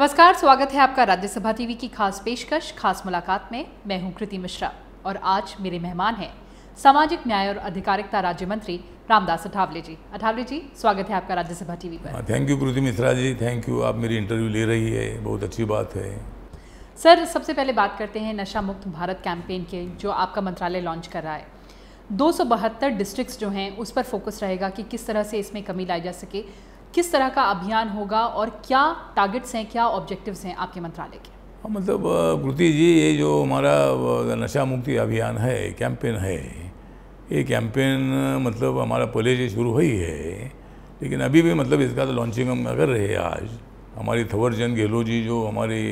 नमस्कार, स्वागत है आपका राज्यसभा टीवी की खास पेशकश खास मुलाकात में। मैं हूं कृति मिश्रा और आज मेरे मेहमान हैं सामाजिक न्याय और अधिकारिता राज्य मंत्री रामदास अठावले जी। अठावले जी, स्वागत है आपका राज्यसभा टीवी पर। Thank you Kriti Mishra ji, thank you. आप मेरी इंटरव्यू ले रही है, बहुत अच्छी बात है। सर, सबसे पहले बात करते हैं नशा मुक्त भारत कैंपेन के, जो आपका मंत्रालय लॉन्च कर रहा है। 272 डिस्ट्रिक्ट्स जो हैं उस पर फोकस रहेगा कि किस तरह से इसमें कमी लाई जा सके, किस तरह का अभियान होगा और क्या टारगेट्स हैं, क्या ऑब्जेक्टिव्स हैं आपके मंत्रालय के? मतलब कृति जी, ये जो हमारा नशा मुक्ति अभियान है, कैंपेन है, ये कैंपेन मतलब हमारा पहले से शुरू हुई है, लेकिन अभी भी मतलब इसका तो लॉन्चिंग हम कर रहे हैं। आज हमारी थवरचंद गहलोत जी जो हमारे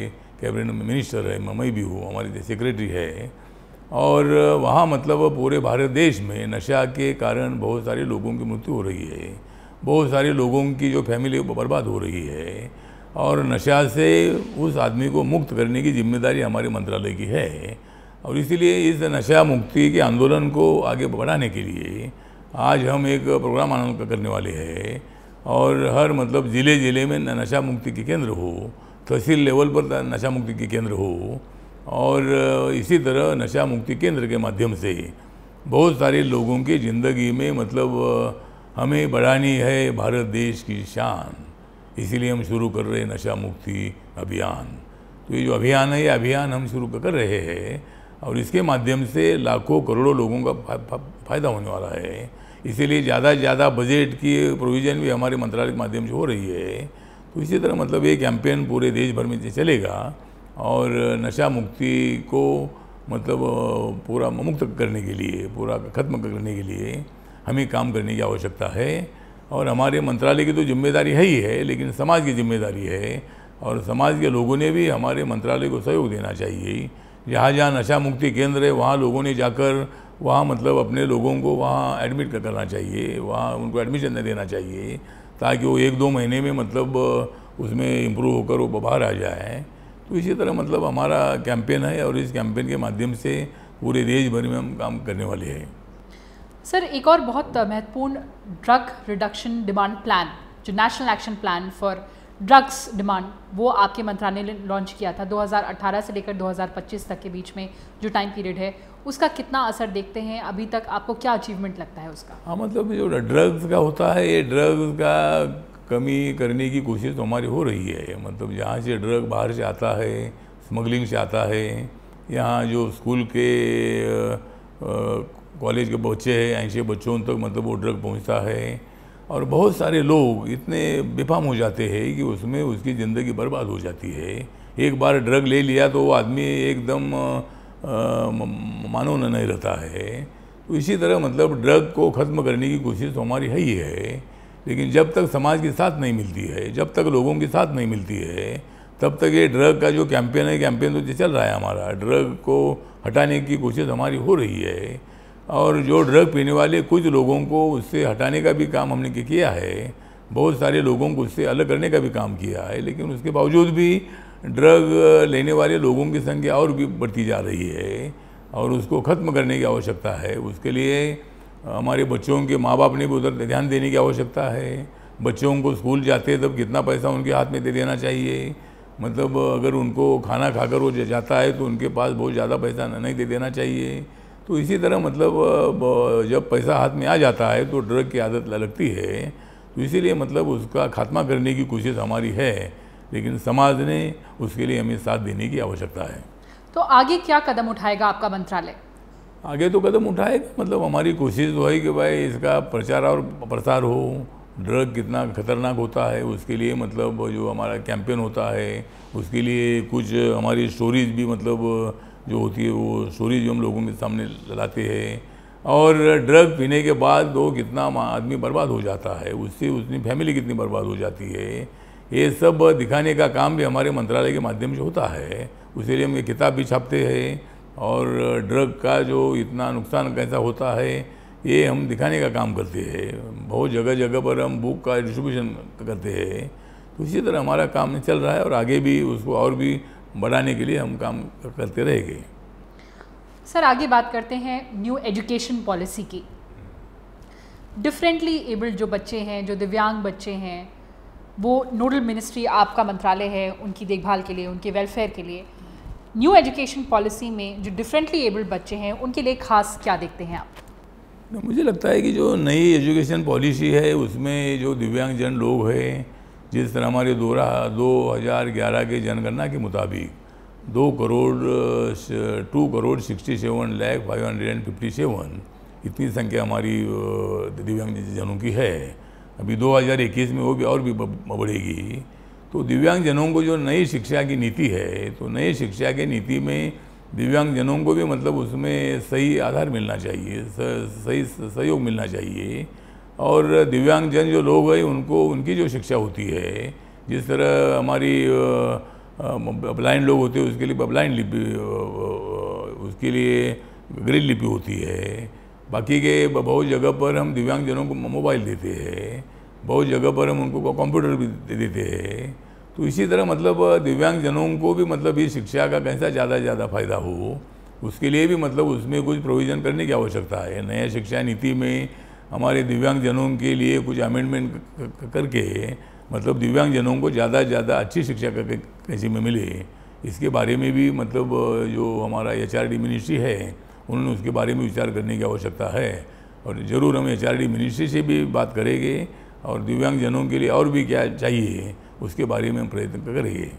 कैबिनेट मिनिस्टर है, मैं भी हूँ, हमारी सेक्रेटरी है, और वहाँ मतलब पूरे भारत देश में नशा के कारण बहुत सारे लोगों की मृत्यु हो रही है, बहुत सारे लोगों की जो फैमिली बर्बाद हो रही है, और नशा से उस आदमी को मुक्त करने की जिम्मेदारी हमारे मंत्रालय की है। और इसीलिए इस नशा मुक्ति के आंदोलन को आगे बढ़ाने के लिए आज हम एक प्रोग्राम आरंभ करने वाले हैं, और हर मतलब ज़िले में नशा मुक्ति के केंद्र हो, तहसील लेवल पर नशा मुक्ति के केंद्र हो, और इसी तरह नशा मुक्ति केंद्र के माध्यम से बहुत सारे लोगों की ज़िंदगी में मतलब हमें बढ़ानी है भारत देश की शान। इसीलिए हम शुरू कर रहे हैं नशा मुक्ति अभियान। तो ये जो अभियान है, ये अभियान हम शुरू कर रहे हैं, और इसके माध्यम से लाखों करोड़ों लोगों का फ़ायदा होने वाला है। इसीलिए ज़्यादा से ज़्यादा बजट की प्रोविज़न भी हमारे मंत्रालय के माध्यम से हो रही है। तो इसी तरह मतलब ये कैंपेन पूरे देश भर में चलेगा, और नशा मुक्ति को मतलब पूरा मुक्त करने के लिए, पूरा ख़त्म करने के लिए हमें काम करने की आवश्यकता है। और हमारे मंत्रालय की तो जिम्मेदारी है ही है, लेकिन समाज की जिम्मेदारी है, और समाज के लोगों ने भी हमारे मंत्रालय को सहयोग देना चाहिए। जहाँ जहाँ नशा मुक्ति केंद्र है, वहाँ लोगों ने जाकर वहाँ मतलब अपने लोगों को वहाँ एडमिट करना चाहिए, वहाँ उनको एडमिशन देना चाहिए, ताकि वो 1-2 महीने में मतलब उसमें इम्प्रूव होकर वो बाहर आ जाए। तो इसी तरह मतलब हमारा कैंपेन है, और इस कैंपेन के माध्यम से पूरे देश भर में हम काम करने वाले हैं। सर, एक और बहुत महत्वपूर्ण ड्रग रिडक्शन डिमांड प्लान, जो national action plan for drugs demand, वो आपके मंत्रालय ने लॉन्च किया था 2018 से लेकर 2025 तक के बीच में जो टाइम पीरियड है, उसका कितना असर देखते हैं अभी तक? आपको क्या अचीवमेंट लगता है उसका? हाँ, मतलब जो ड्रग्स का होता है, ये ड्रग्स का कमी करने की कोशिश तो हमारी हो रही है। मतलब जहाँ से ड्रग बाहर से आता है, स्मगलिंग से आता है, यहाँ जो स्कूल के कॉलेज के बच्चे हैं, ऐसे बच्चों तक मतलब वो ड्रग पहुंचता है, और बहुत सारे लोग इतने बेफाम हो जाते हैं कि उसमें उसकी ज़िंदगी बर्बाद हो जाती है। एक बार ड्रग ले लिया तो वो आदमी एकदम मानव नहीं रहता है। तो इसी तरह मतलब ड्रग को ख़त्म करने की कोशिश तो हमारी है ही है, लेकिन जब तक समाज की साथ नहीं मिलती है, जब तक लोगों की साथ नहीं मिलती है, तब तक ये ड्रग का जो कैंपेन है, कैंपेन तो चल रहा है हमारा। ड्रग को हटाने की कोशिश हमारी हो रही है, और जो ड्रग पीने वाले कुछ लोगों को उससे हटाने का भी काम हमने किया है, बहुत सारे लोगों को उससे अलग करने का भी काम किया है, लेकिन उसके बावजूद भी ड्रग लेने वाले लोगों की संख्या और भी बढ़ती जा रही है, और उसको ख़त्म करने की आवश्यकता है। उसके लिए हमारे बच्चों के माँ बाप ने भी उधर ध्यान देने की आवश्यकता है। बच्चों को स्कूल जाते तब कितना पैसा उनके हाथ में दे देना चाहिए, मतलब अगर उनको खाना खाकर वो जाता है तो उनके पास बहुत ज़्यादा पैसा नहीं दे देना चाहिए। तो इसी तरह मतलब जब पैसा हाथ में आ जाता है तो ड्रग की आदत लगती है। तो इसीलिए मतलब उसका खात्मा करने की कोशिश हमारी है, लेकिन समाज ने उसके लिए हमें साथ देने की आवश्यकता है। तो आगे क्या कदम उठाएगा आपका मंत्रालय? आगे तो कदम उठाएगा, मतलब हमारी कोशिश तो है कि भाई इसका प्रचार और प्रसार हो, ड्रग कितना खतरनाक होता है उसके लिए मतलब जो हमारा कैंपेन होता है, उसके लिए कुछ हमारी स्टोरीज भी मतलब जो होती है वो स्टोरीज हम लोगों के सामने लाते हैं। और ड्रग पीने के बाद वो कितना आदमी बर्बाद हो जाता है, उससे उसकी फैमिली कितनी बर्बाद हो जाती है, ये सब दिखाने का काम भी हमारे मंत्रालय के माध्यम से होता है। उसी लिए हम ये किताब भी छापते हैं, और ड्रग का जो इतना नुकसान कैसा होता है ये हम दिखाने का काम करते हैं। बहुत जगह जगह पर हम बुक का डिस्ट्रीब्यूशन करते हैं। तो इसी तरह हमारा काम चल रहा है, और आगे भी उसको और भी बढ़ाने के लिए हम काम करते रहेंगे। सर, आगे बात करते हैं न्यू एजुकेशन पॉलिसी की। डिफरेंटली एबल्ड जो बच्चे हैं, जो दिव्यांग बच्चे हैं, वो नोडल मिनिस्ट्री आपका मंत्रालय है उनकी देखभाल के लिए, उनके वेलफेयर के लिए। न्यू एजुकेशन पॉलिसी में जो डिफरेंटली एबल्ड बच्चे हैं उनके लिए खास क्या देखते हैं आप? मुझे लगता है कि जो नई एजुकेशन पॉलिसी है उसमें जो दिव्यांगजन लोग हैं, जिस तरह हमारे 2011 के जनगणना के मुताबिक 2,67,557 इतनी संख्या हमारी दिव्यांगजनों की है। अभी 2021 में वो भी और भी बढ़ेगी। तो दिव्यांगजनों को जो नई शिक्षा की नीति है, तो नई शिक्षा की नीति में दिव्यांगजनों को भी मतलब उसमें सही आधार मिलना चाहिए, सही सहयोग मिलना चाहिए। और दिव्यांगजन जो लोग हैं उनको उनकी जो शिक्षा होती है, जिस तरह हमारी ब्लाइंड लोग होते हैं उसके लिए ब्लाइंड लिपि, उसके लिए ग्रेल लिपि होती है। बाकी के बहुत जगह पर हम दिव्यांगजनों को मोबाइल देते हैं, बहुत जगह पर हम उनको कंप्यूटर भी देते हैं। तो इसी तरह मतलब दिव्यांगजनों को भी मतलब ये शिक्षा का कैसा ज़्यादा से ज़्यादा फायदा हो, उसके लिए भी मतलब उसमें कुछ प्रोविज़न करने की आवश्यकता है। नया शिक्षा नीति में हमारे दिव्यांगजनों के लिए कुछ अमेंडमेंट करके मतलब दिव्यांगजनों को ज़्यादा से ज़्यादा अच्छी शिक्षा कैसे में मिले, इसके बारे में भी मतलब जो हमारा HRD मिनिस्ट्री है उन्होंने उसके बारे में विचार करने की आवश्यकता है। और ज़रूर हम HRD मिनिस्ट्री से भी बात करेंगे और दिव्यांगजनों के लिए और भी क्या चाहिए उसके बारे में हम प्रयत्न करेंगे।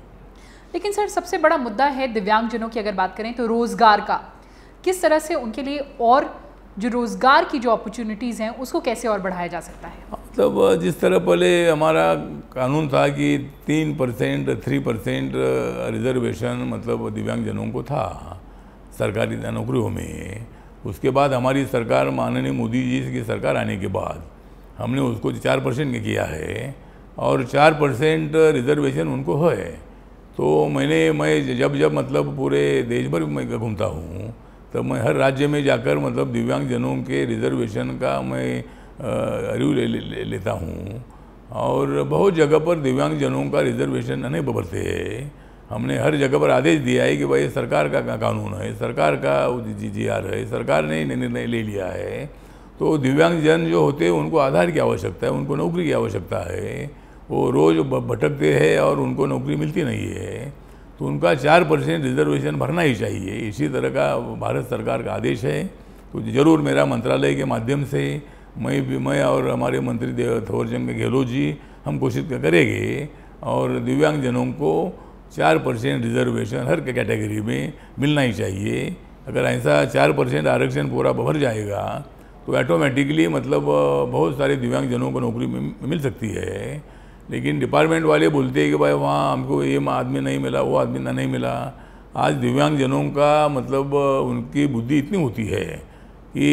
लेकिन सर सबसे बड़ा मुद्दा है दिव्यांगजनों की अगर बात करें तो रोज़गार का, किस तरह से उनके लिए और जो रोज़गार की जो अपॉर्चुनिटीज़ हैं उसको कैसे और बढ़ाया जा सकता है? मतलब जिस तरह पहले हमारा कानून था कि 3% रिजर्वेशन मतलब दिव्यांगजनों को था सरकारी नौकरियों में। उसके बाद हमारी सरकार, माननीय मोदी जी की सरकार आने के बाद हमने उसको 4% किया है और 4% रिजर्वेशन उनको है। तो मैं जब मतलब पूरे देश भर में घूमता हूँ तब मैं हर राज्य में जाकर मतलब दिव्यांगजनों के रिजर्वेशन का मैं रिव्यू लेता हूँ और बहुत जगह पर दिव्यांगजनों का रिजर्वेशन नहीं बढ़ते हैं। हमने हर जगह पर आदेश दिया है कि भाई सरकार का कानून है, सरकार का GR है, सरकार ने निर्णय ले लिया है। तो दिव्यांगजन जो होते हैं उनको आधार की आवश्यकता है, उनको नौकरी की आवश्यकता है। वो रोज़ भटकते हैं और उनको नौकरी मिलती नहीं है, तो उनका 4% रिजर्वेशन भरना ही चाहिए। इसी तरह का भारत सरकार का आदेश है। तो ज़रूर मेरा मंत्रालय के माध्यम से मैं और हमारे मंत्री थावरचंद गहलोत जी हम कोशिश करेंगे और दिव्यांगजनों को 4% रिजर्वेशन हर कैटेगरी में मिलना ही चाहिए। अगर ऐसा 4% आरक्षण पूरा भर जाएगा तो ऑटोमेटिकली मतलब बहुत सारे दिव्यांगजनों को नौकरी मिल सकती है। लेकिन डिपार्टमेंट वाले बोलते हैं कि भाई वहाँ हमको ये आदमी नहीं मिला, वो आदमी नहीं मिला। आज दिव्यांगजनों का मतलब उनकी बुद्धि इतनी होती है कि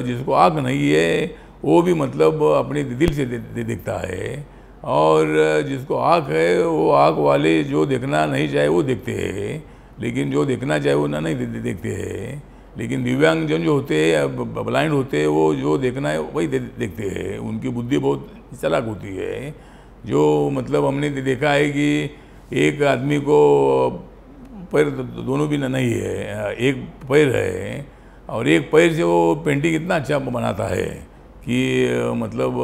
जिसको आँख नहीं है वो भी मतलब अपने दिल से देखता है, और जिसको आँख है वो आँख वाले जो देखना नहीं चाहे वो देखते हैं, लेकिन जो देखना चाहे वो नहीं देखते हैं। लेकिन दिव्यांगजन जो होते हैं, ब्लाइंड होते हैं, वो जो देखना है वही देखते हैं। उनकी बुद्धि बहुत चालाक होती है। जो मतलब हमने देखा है कि एक आदमी को पैर दोनों भी नहीं है, एक पैर है और एक पैर से वो पेंटिंग इतना अच्छा बनाता है कि मतलब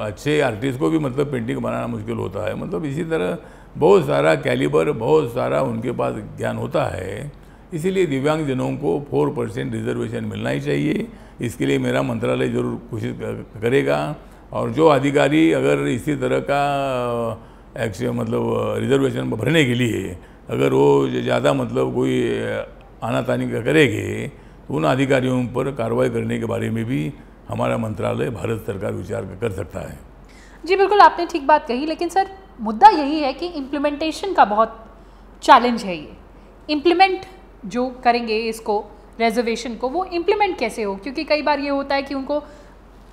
अच्छे आर्टिस्ट को भी मतलब पेंटिंग बनाना मुश्किल होता है। मतलब इसी तरह बहुत सारा कैलिबर, बहुत सारा उनके पास ज्ञान होता है। इसीलिए दिव्यांगजनों को 4% रिजर्वेशन मिलना ही चाहिए। इसके लिए मेरा मंत्रालय जरूर कोशिश करेगा और जो अधिकारी अगर इसी तरह का एक्शन मतलब रिजर्वेशन भरने के लिए अगर वो ज़्यादा मतलब कोई आनाकानी करेंगे तो उन अधिकारियों पर कार्रवाई करने के बारे में भी हमारा मंत्रालय, भारत सरकार विचार कर सकता है। जी बिल्कुल, आपने ठीक बात कही। लेकिन सर मुद्दा यही है कि इम्प्लीमेंटेशन का बहुत चैलेंज है। ये इम्प्लीमेंट जो करेंगे इसको, रिजर्वेशन को, वो इम्प्लीमेंट कैसे हो? क्योंकि कई बार ये होता है कि उनको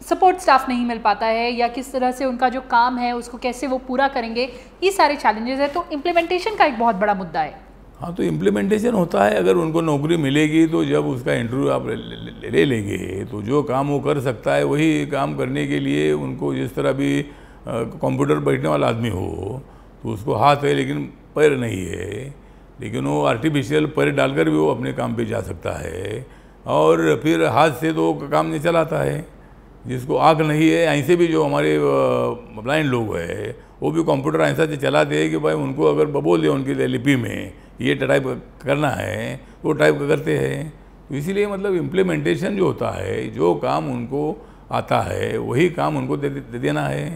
सपोर्ट स्टाफ नहीं मिल पाता है या किस तरह से उनका जो काम है उसको कैसे वो पूरा करेंगे, ये सारे चैलेंजेस है। तो इम्प्लीमेंटेशन का एक बहुत बड़ा मुद्दा है। हाँ, तो इम्प्लीमेंटेशन होता है। अगर उनको नौकरी मिलेगी तो जब उसका इंटरव्यू आप ले लेंगे तो जो काम वो कर सकता है वही काम करने के लिए उनको, जिस तरह भी कंप्यूटर बैठने वाला आदमी हो तो उसको हाथ है लेकिन पैर नहीं है, लेकिन वो आर्टिफिशियल पैर डालकर भी वो अपने काम पे जा सकता है और फिर हाथ से तो काम नहीं चलाता है। जिसको आँख नहीं है, ऐसे भी जो हमारे ब्लाइंड लोग हैं वो भी कंप्यूटर ऐसा से चलाते हैं कि भाई उनको अगर बोल दिया उनकी लिपि में ये टाइप करना है वो टाइप करते हैं। तो इसीलिए मतलब इम्प्लीमेंटेशन जो होता है, जो काम उनको आता है वही काम उनको दे देना है।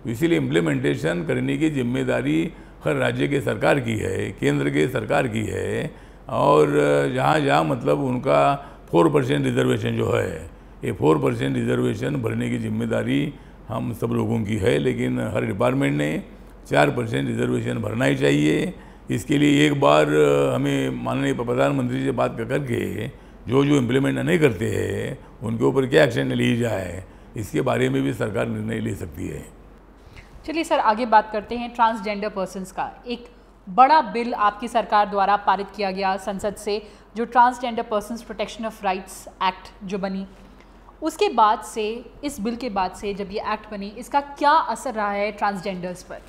तो इसीलिए इम्प्लीमेंटेशन करने की जिम्मेदारी हर राज्य के सरकार की है, केंद्र के सरकार की है। और जहाँ जहाँ मतलब उनका 4% रिजर्वेशन जो है, ये 4% रिजर्वेशन भरने की जिम्मेदारी हम सब लोगों की है, लेकिन हर डिपार्टमेंट ने 4% रिजर्वेशन भरना ही चाहिए। इसके लिए एक बार हमें माननीय प्रधानमंत्री से बात करके जो इम्प्लीमेंट नहीं करते हैं उनके ऊपर क्या एक्शन ली जाए, इसके बारे में भी सरकार निर्णय ले सकती है। चलिए सर, आगे बात करते हैं ट्रांसजेंडर पर्सन्स का। एक बड़ा बिल आपकी सरकार द्वारा पारित किया गया संसद से, जो transgender persons protection of rights act जो बनी, उसके बाद से, इस बिल के बाद से जब ये एक्ट बनी, इसका क्या असर रहा है ट्रांसजेंडर्स पर?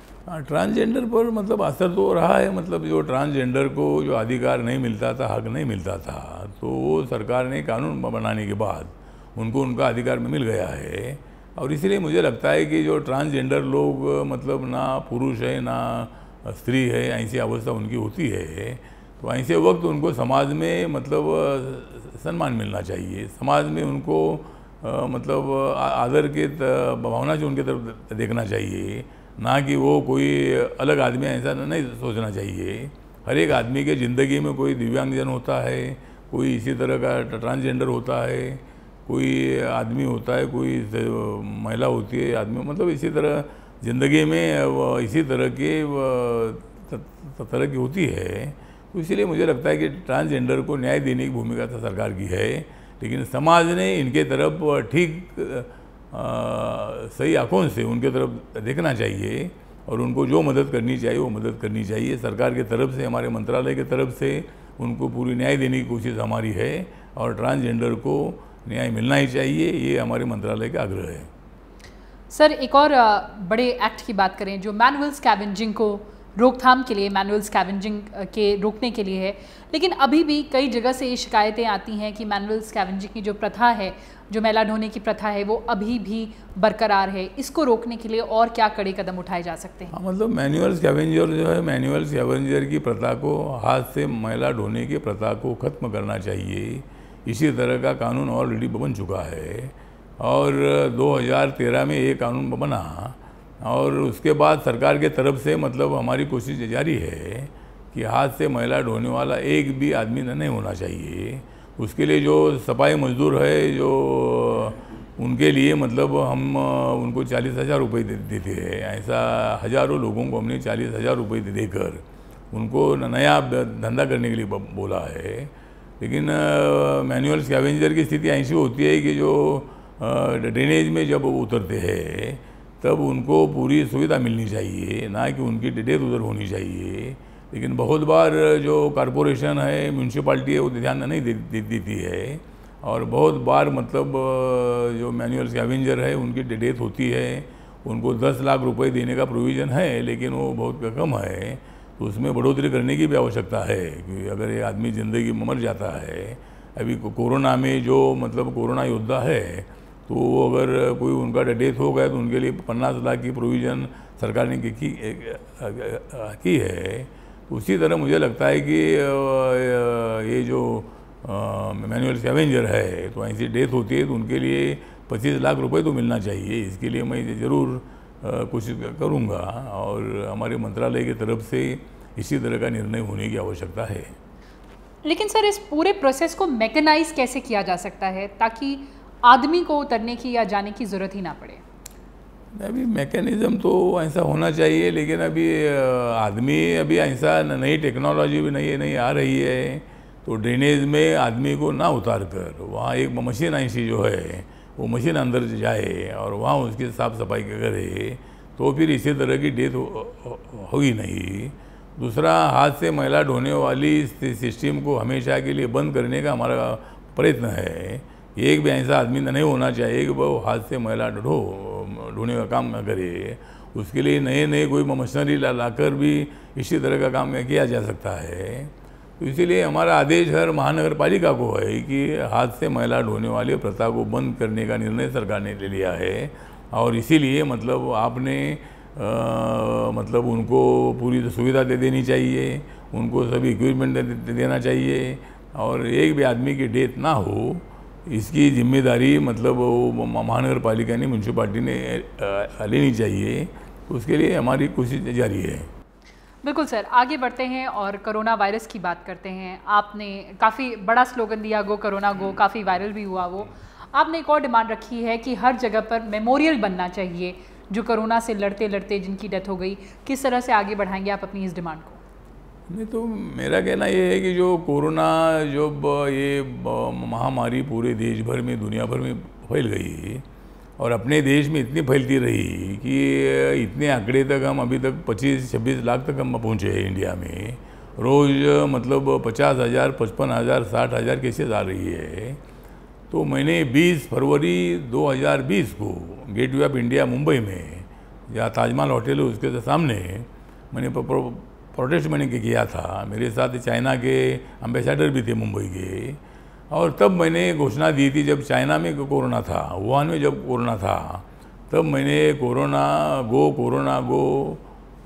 ट्रांसजेंडर पर मतलब असर तो रहा है। मतलब जो ट्रांसजेंडर को जो अधिकार नहीं मिलता था, हक नहीं मिलता था, तो वो सरकार ने कानून बनाने के बाद उनको उनका अधिकार में मिल गया है। और इसलिए मुझे लगता है कि जो ट्रांसजेंडर लोग मतलब ना पुरुष है ना स्त्री है, ऐसी अवस्था उनकी होती है, तो ऐसे वक्त उनको समाज में मतलब सम्मान मिलना चाहिए। समाज में उनको मतलब आदर के भावना से उनके तरफ देखना चाहिए, ना कि वो कोई अलग आदमी, ऐसा नहीं सोचना चाहिए। हर एक आदमी के ज़िंदगी में कोई दिव्यांगजन होता है, कोई इसी तरह का ट्रांसजेंडर होता है, कोई आदमी होता है, कोई महिला होती है, आदमी, मतलब इसी तरह ज़िंदगी में इसी तरह की होती है। तो इसीलिए मुझे लगता है कि ट्रांसजेंडर को न्याय देने की भूमिका तो सरकार की है, लेकिन समाज ने इनके तरफ ठीक सही आंखों से उनके तरफ देखना चाहिए और उनको जो मदद करनी चाहिए वो मदद करनी चाहिए। सरकार के तरफ से, हमारे मंत्रालय के तरफ से उनको पूरी न्याय देने की कोशिश हमारी है और ट्रांसजेंडर को न्याय मिलना ही चाहिए, ये हमारे मंत्रालय का आग्रह है। सर, एक और बड़े एक्ट की बात करें जो मैनुअल स्कैवेंजिंग को रोकथाम के लिए, मैनुअल स्कैवेंजिंग के रोकने के लिए है, लेकिन अभी भी कई जगह से ये शिकायतें आती हैं कि मैनुअल स्कैवेंजिंग की जो प्रथा है, जो मैला ढोने की प्रथा है, वो अभी भी बरकरार है। इसको रोकने के लिए और क्या कड़े कदम उठाए जा सकते हैं? हाँ, मतलब मैनुअल स्कैवेंजर जो है, मैनुअल स्कैवेंजर की प्रथा को, हाथ से मैला ढोने की प्रथा को ख़त्म करना चाहिए। इसी तरह का कानून ऑलरेडी बन चुका है और 2013 में ये कानून बना और उसके बाद सरकार के तरफ से मतलब हमारी कोशिश जारी है कि हाथ से मैला ढोने वाला एक भी आदमी नहीं होना चाहिए। उसके लिए जो सफाई मजदूर है, जो उनके लिए मतलब हम उनको 40,000 रुपये देते हैं। ऐसा हज़ारों लोगों को हमने 40,000 रुपये देकर उनको नया धंधा करने के लिए बोला है। लेकिन मैनुअल स्कैवेंजर की स्थिति ऐसी होती है कि जो ड्रेनेज में जब उतरते हैं तब उनको पूरी सुविधा मिलनी चाहिए, ना कि उनकी डेथ उधर होनी चाहिए। लेकिन बहुत बार जो कॉरपोरेशन है, म्यूनसिपाल्टी है, वो ध्यान नहीं देती है और बहुत बार मतलब जो मैनुअल स्कैवेंजर है उनकी डेथ होती है। उनको 10 लाख रुपए देने का प्रोविज़न है, लेकिन वो बहुत कम है, तो उसमें बढ़ोतरी करने की भी आवश्यकता है कि अगर ये आदमी ज़िंदगी में मर जाता है। अभी कोरोना में जो मतलब कोरोना योद्धा है, तो अगर कोई उनका डेथ हो गया तो उनके लिए 50 लाख की प्रोविज़न सरकार ने की है। उसी तरह मुझे लगता है कि ये जो मैनुअल स्कैवेंजर है, तो ऐसी डेथ होती है तो उनके लिए 25 लाख रुपए तो मिलना चाहिए। इसके लिए मैं ज़रूर कोशिश करूँगा और हमारे मंत्रालय की तरफ से इसी तरह का निर्णय होने की आवश्यकता है। लेकिन सर, इस पूरे प्रोसेस को मैकेनाइज कैसे किया जा सकता है ताकि आदमी को उतरने की या जाने की ज़रूरत ही ना पड़े? अभी मैकेनिज़्म तो ऐसा होना चाहिए, लेकिन अभी आदमी अभी ऐसा नई टेक्नोलॉजी भी नहीं आ रही है, तो ड्रेनेज में आदमी को ना उतार कर वहाँ एक मशीन ऐसी जो है वो मशीन अंदर जाए और वहाँ उसकी साफ़ सफाई करे, तो फिर इसी तरह की डेथ होगी नहीं। दूसरा, हाथ से मैला ढोने वाली सिस्टम को हमेशा के लिए बंद करने का हमारा प्रयत्न है। एक भी ऐसा आदमी नहीं होना चाहिए कि वो हाथ से मैला ढोने का काम न करे। उसके लिए नए कोई मशीनरी लाकर भी इसी तरह का काम किया जा सकता है। तो इसीलिए हमारा आदेश हर महानगर पालिका को है कि हाथ से मैला ढोने वाले प्रथा को बंद करने का निर्णय सरकार ने ले लिया है। और इसीलिए मतलब आपने मतलब उनको पूरी सुविधा दे देनी चाहिए, उनको सभी इक्विपमेंट देना चाहिए, और एक भी आदमी की डेथ ना हो इसकी जिम्मेदारी मतलब वो महानगर पालिका ने, म्यूनसिपालिटी ने लेनी चाहिए। उसके लिए हमारी कोशिश जारी है। बिल्कुल सर, आगे बढ़ते हैं और कोरोना वायरस की बात करते हैं। आपने काफ़ी बड़ा स्लोगन दिया, गो कोरोना गो, काफ़ी वायरल भी हुआ वो। आपने एक और डिमांड रखी है कि हर जगह पर मेमोरियल बनना चाहिए जो कोरोना से लड़ते लड़ते जिनकी डेथ हो गई। किस तरह से आगे बढ़ाएंगे आप अपनी इस डिमांड को? नहीं, तो मेरा कहना ये है कि जो कोरोना जब ये महामारी पूरे देश भर में, दुनिया भर में फैल गई और अपने देश में इतनी फैलती रही कि इतने आंकड़े तक हम अभी तक 25-26 लाख तक हम पहुँचे हैं इंडिया में। रोज़ मतलब 50,000, 55,000, 60,000 केसेस आ रही है। तो मैंने 20 फरवरी 2020 को गेटवे ऑफ इंडिया मुंबई में, जहाँ ताजमहल होटल है उसके सामने, मैंने प्रोटेस्ट मैंने किया था। मेरे साथ चाइना के एम्बेसडर भी थे मुंबई के। और तब मैंने घोषणा दी थी, जब चाइना में कोरोना था, वुहान में जब कोरोना था, तब मैंने कोरोना गो, कोरोना गो,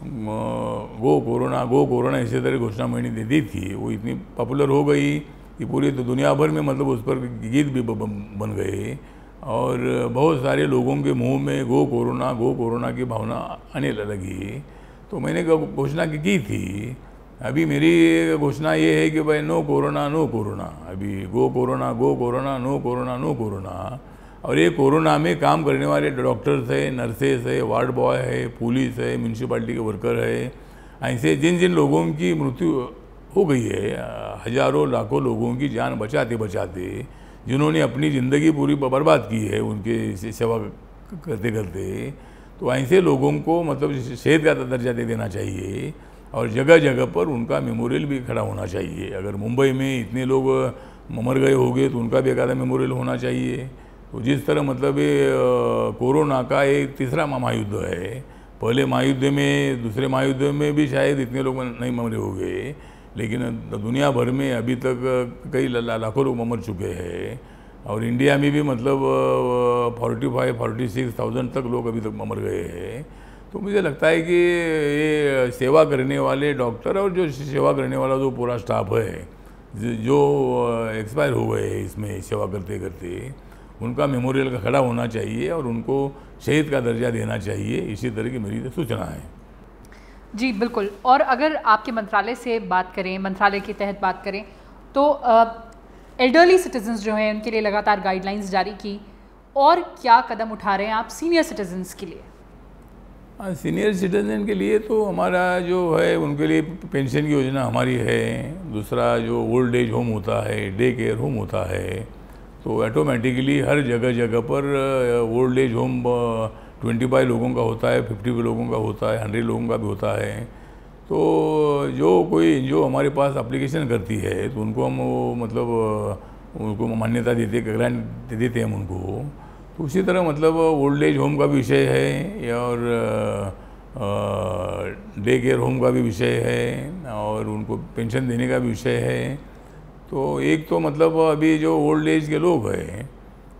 गो कोरोना, गो कोरोना, इसी तरह घोषणा मैंने दी थी। वो इतनी पॉपुलर हो गई कि पूरी दुनिया भर में मतलब उस पर गीत भी बन गए और बहुत सारे लोगों के मुंह में गो कोरोना की भावना आने लगी। तो मैंने घोषणा की थी। अभी मेरी घोषणा ये है कि भाई नो कोरोना, नो कोरोना। अभी go corona, no corona, no corona. और ये कोरोना में काम करने वाले डॉक्टर्स है, नर्सेस है, वार्ड बॉय है, पुलिस है, म्यूनसिपालिटी के वर्कर है, ऐसे जिन जिन लोगों की मृत्यु हो गई है, हजारों लाखों लोगों की जान बचाते बचाते, जिन्होंने अपनी ज़िंदगी पूरी बर्बाद की है उनके सेवा करते करते, तो ऐसे लोगों को मतलब शहीद का दर्जा दे देना चाहिए और जगह जगह पर उनका मेमोरियल भी खड़ा होना चाहिए। अगर मुंबई में इतने लोग मर गए होंगे तो उनका भी एक आधा मेमोरियल होना चाहिए। तो जिस तरह मतलब ये कोरोना का एक तीसरा महायुद्ध है, पहले महायुद्ध में, दूसरे महायुद्ध में भी शायद इतने लोग नहीं मरे होंगे, लेकिन दुनिया भर में अभी तक कई लाखों लोग मर चुके हैं। और इंडिया में भी मतलब 45-46,000 तक लोग अभी तक मर गए हैं। तो मुझे लगता है कि ये सेवा करने वाले डॉक्टर और जो सेवा करने वाला जो पूरा स्टाफ है, जो एक्सपायर हो गए हैं इसमें सेवा करते करते, उनका मेमोरियल का खड़ा होना चाहिए और उनको शहीद का दर्जा देना चाहिए। इसी तरह की मेरी सूचना है। जी बिल्कुल। और अगर आपके मंत्रालय से बात करें, मंत्रालय के तहत बात करें, तो एल्डरली सिटीजन्स जो हैं उनके लिए लगातार गाइडलाइंस जारी की, और क्या कदम उठा रहे हैं आप सीनियर सिटीजन्स के लिए? सीनियर सिटीजन के लिए तो हमारा जो है उनके लिए पेंशन की योजना हमारी है। दूसरा जो ओल्ड एज होम होता है, डे केयर होम होता है, तो ऑटोमेटिकली हर जगह जगह पर ओल्ड एज होम 25 लोगों का होता है, 50 लोगों का होता है, 100 लोगों का भी होता है। तो जो हमारे पास एप्लीकेशन करती है तो उनको हम मतलब उनको मान्यता देते, ग्रांट देते हैं हम उनको। तो उसी तरह मतलब ओल्ड एज होम का भी विषय है और डे केयर होम का भी विषय है और उनको पेंशन देने का भी विषय है। तो एक तो मतलब अभी जो ओल्ड एज के लोग हैं,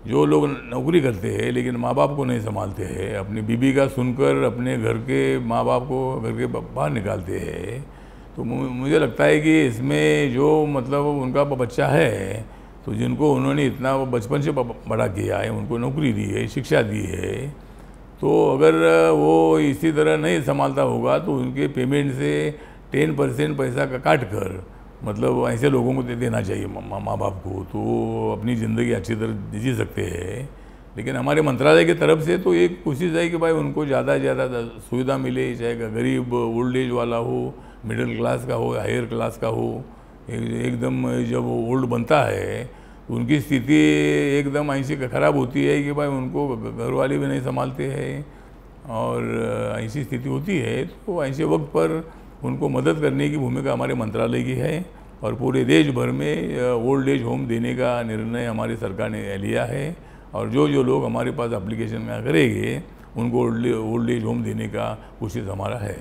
जो लोग नौकरी करते हैं लेकिन माँ बाप को नहीं संभालते हैं, अपनी बीबी का सुनकर अपने घर के माँ बाप को घर के बाहर निकालते हैं, तो मुझे लगता है कि इसमें जो मतलब उनका बच्चा है, तो जिनको उन्होंने इतना बचपन से बड़ा किया है, उनको नौकरी दी है, शिक्षा दी है, तो अगर वो इसी तरह नहीं संभालता होगा तो उनके पेमेंट से 10% पैसा का काट कर मतलब ऐसे लोगों को देना चाहिए माँ बाप को, तो अपनी ज़िंदगी अच्छी तरह जी सकते हैं। लेकिन हमारे मंत्रालय की तरफ से तो एक कोशिश है कि भाई उनको ज़्यादा से ज़्यादा सुविधा मिले, चाहे गरीब ओल्ड एज वाला हो, मिडिल क्लास का हो, हायर क्लास का हो। एकदम जब ओल्ड बनता है तो उनकी स्थिति एकदम ऐसी ख़राब होती है कि भाई उनको घर वाले भी नहीं संभालते हैं और ऐसी स्थिति होती है। तो ऐसे वक्त पर उनको मदद करने की भूमिका हमारे मंत्रालय की है और पूरे देश भर में ओल्ड एज होम देने का निर्णय हमारी सरकार ने लिया है और जो लोग हमारे पास एप्लीकेशन करेंगे उनको ओल्ड एज होम देने का कोशिश हमारा है।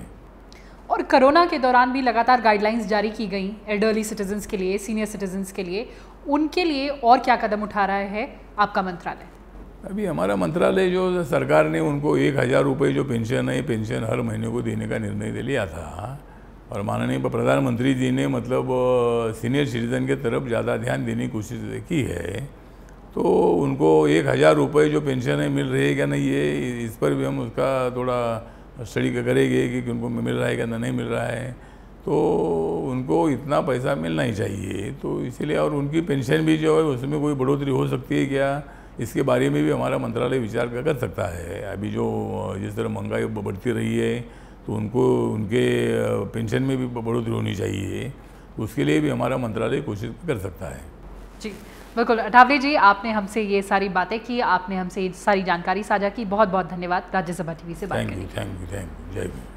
और कोरोना के दौरान भी लगातार गाइडलाइंस जारी की गई एल्डरली सिटीजन्स के लिए, सीनियर सिटीजन्स के लिए, उनके लिए और क्या कदम उठा रहा है आपका मंत्रालय? अभी हमारा मंत्रालय जो सरकार ने उनको 1,000 रुपये जो पेंशन है, पेंशन हर महीने को देने का निर्णय ले लिया था और माननीय प्रधानमंत्री जी ने मतलब सीनियर सिटीज़न के तरफ ज़्यादा ध्यान देने की कोशिश की है। तो उनको 1,000 रुपये जो पेंशन है मिल रही है क्या नहीं, ये इस पर भी हम उसका थोड़ा स्टडी करेंगे कि उनको मिल रहा है क्या नहीं मिल रहा है। तो उनको इतना पैसा मिलना ही चाहिए, तो इसीलिए और उनकी पेंशन भी जो है उसमें कोई बढ़ोतरी हो सकती है क्या, इसके बारे में भी हमारा मंत्रालय विचार कर सकता है। अभी जो जिस तरह महंगाई बढ़ती रही है तो उनको उनके पेंशन में भी बढ़ोतरी होनी चाहिए, उसके लिए भी हमारा मंत्रालय कोशिश कर सकता है। जी बिल्कुल अठावले जी, आपने हमसे ये सारी बातें की, आपने हमसे ये सारी जानकारी साझा की, बहुत बहुत धन्यवाद राज्यसभा टीवी से बात करने के लिए। थैंक यू जय हिंद।